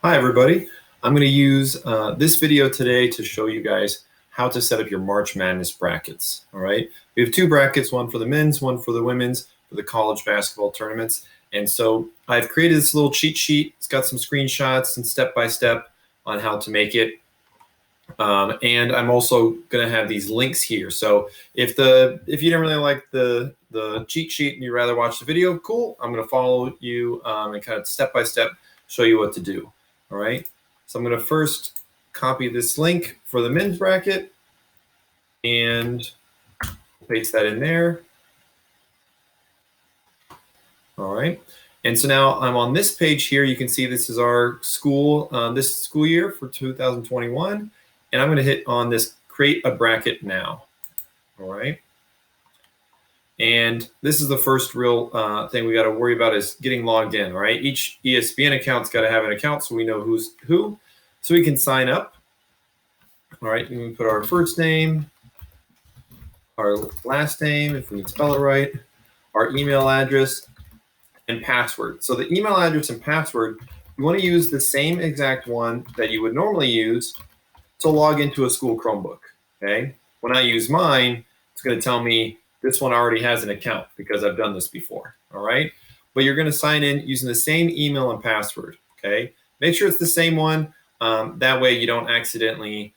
Hi everybody. I'm going to use this video today to show you guys how to set up your March Madness brackets. All right. We have two brackets, one for the men's, one for the women's, for the college basketball tournaments. And so I've created this little cheat sheet. It's got some screenshots and step-by-step on how to make it. And I'm also going to have these links here. So if you didn't really like the cheat sheet and you'd rather watch the video, cool. I'm going to follow you and kind of step-by-step show you what to do. All right. So I'm going to first copy this link for the men's bracket and paste that in there. All right. And so now I'm on this page here. You can see this is our school, this school year for 2021. And I'm going to hit on this create a bracket now. All right. And this is the first real thing we got to worry about is getting logged in. All right. Each ESPN account's got to have an account so we know who's who. So we can sign up. All right. We put our first name, our last name, if we can spell it right, our email address, and password. So the email address and password, you want to use the same exact one that you would normally use to log into a school Chromebook. Okay. When I use mine, it's going to tell me this one already has an account because I've done this before. All right. But you're going to sign in using the same email and password. Okay. Make sure it's the same one. That way you don't accidentally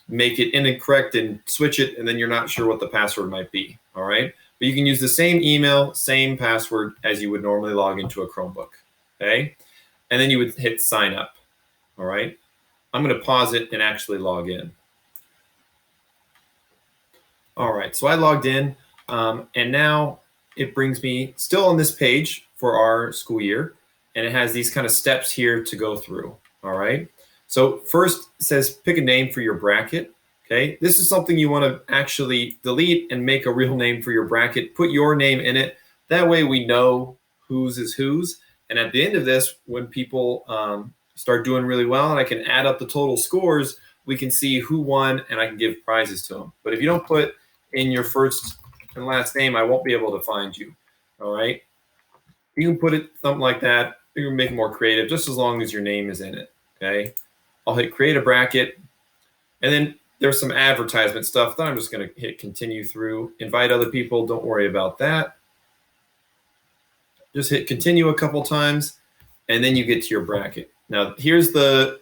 make it incorrect and switch it, and then you're not sure what the password might be. All right. But you can use the same email, same password as you would normally log into a Chromebook. Okay. And then you would hit sign up. All right. I'm going to pause it and actually log in. All right, so I logged in, and now it brings me still on this page for our school year, and it has these kind of steps here to go through. All right, so first it says pick a name for your bracket. Okay, this is something you want to actually delete and make a real name for your bracket. Put your name in it. That way we know whose is whose. And at the end of this, when people start doing really well and I can add up the total scores, we can see who won and I can give prizes to them. But if you don't put in your first and last name, I won't be able to find you. All right. You can put it something like that. You can make it more creative just as long as your name is in it. Okay. I'll hit create a bracket. And then there's some advertisement stuff that I'm just going to hit continue through. Invite other people. Don't worry about that. Just hit continue a couple times, and then you get to your bracket. Now, here's the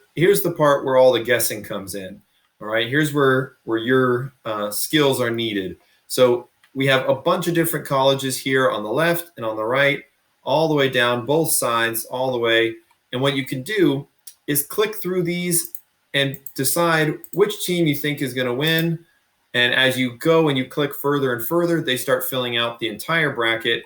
part where all the guessing comes in. All right, here's where your skills are needed. So we have a bunch of different colleges here on the left and on the right, all the way down, both sides, all the way. And what you can do is click through these and decide which team you think is going to win. And as you go and you click further and further, they start filling out the entire bracket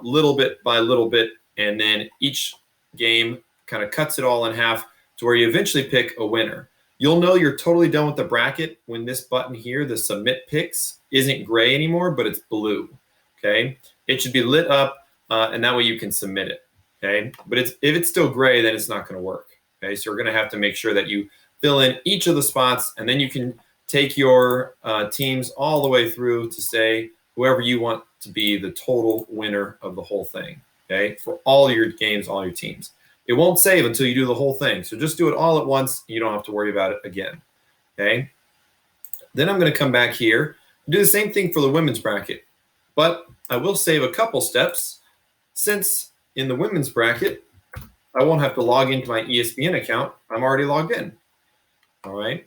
little bit by little bit. And then each game kind of cuts it all in half to where you eventually pick a winner. You'll know you're totally done with the bracket when this button here, the submit picks, isn't gray anymore, but it's blue. Okay. It should be lit up, and that way you can submit it. Okay. But if it's still gray, then it's not going to work. Okay. So you're going to have to make sure that you fill in each of the spots, and then you can take your teams all the way through to say whoever you want to be the total winner of the whole thing. Okay. For all your games, all your teams. It won't save until you do the whole thing. So just do it all at once. You don't have to worry about it again. Okay. Then I'm going to come back here and do the same thing for the women's bracket. But I will save a couple steps since in the women's bracket, I won't have to log into my ESPN account. I'm already logged in. All right.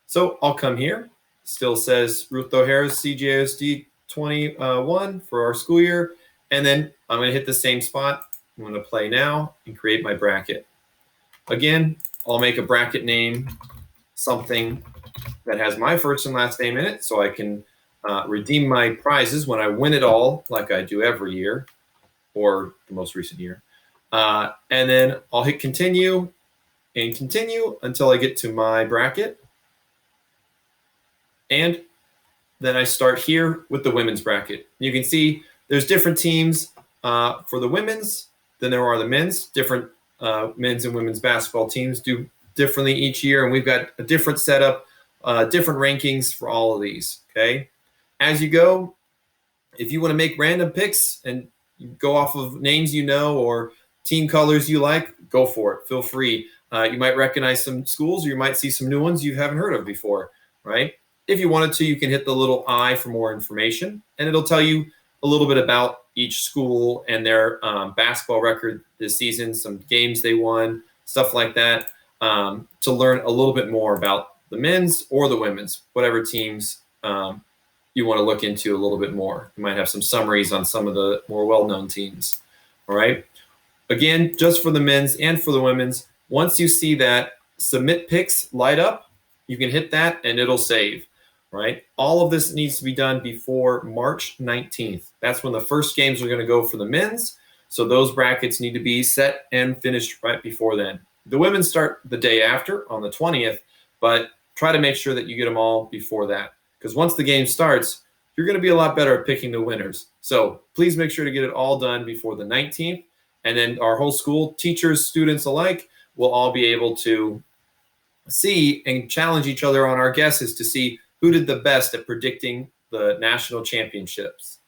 So I'll come here. Still says Ruth O'Hara's CJSD 21 for our school year. And then I'm going to hit the same spot. I'm going to play now and create my bracket. Again, I'll make a bracket name, something that has my first and last name in it, so I can redeem my prizes when I win it all, like I do every year, or the most recent year. And then I'll hit continue and continue until I get to my bracket. And then I start here with the women's bracket. You can see there's different teams for the women's than there are the men's. Different men's and women's basketball teams do differently each year, and we've got a different setup, different rankings for all of these. Okay, as you go, if you want to make random picks and go off of names you know or team colors you like, go for it. Feel free. You might recognize some schools, or you might see some new ones you haven't heard of before, right? If you wanted to, you can hit the little I for more information, and it'll tell you a little bit about each school and their basketball record this season, some games they won, stuff like that, to learn a little bit more about the men's or the women's, whatever teams you want to look into a little bit more. You might have some summaries on some of the more well-known teams. All right. Again, just for the men's and for the women's, once you see that submit picks light up, you can hit that and it'll save. Right. All of this needs to be done before March 19th. That's when the first games are going to go for the men's. So those brackets need to be set and finished right before then. The women start the day after on the 20th, but try to make sure that you get them all before that. Because once the game starts, you're going to be a lot better at picking the winners. So please make sure to get it all done before the 19th. And then our whole school, teachers, students alike, will all be able to see and challenge each other on our guesses to see who did the best at predicting the national championships.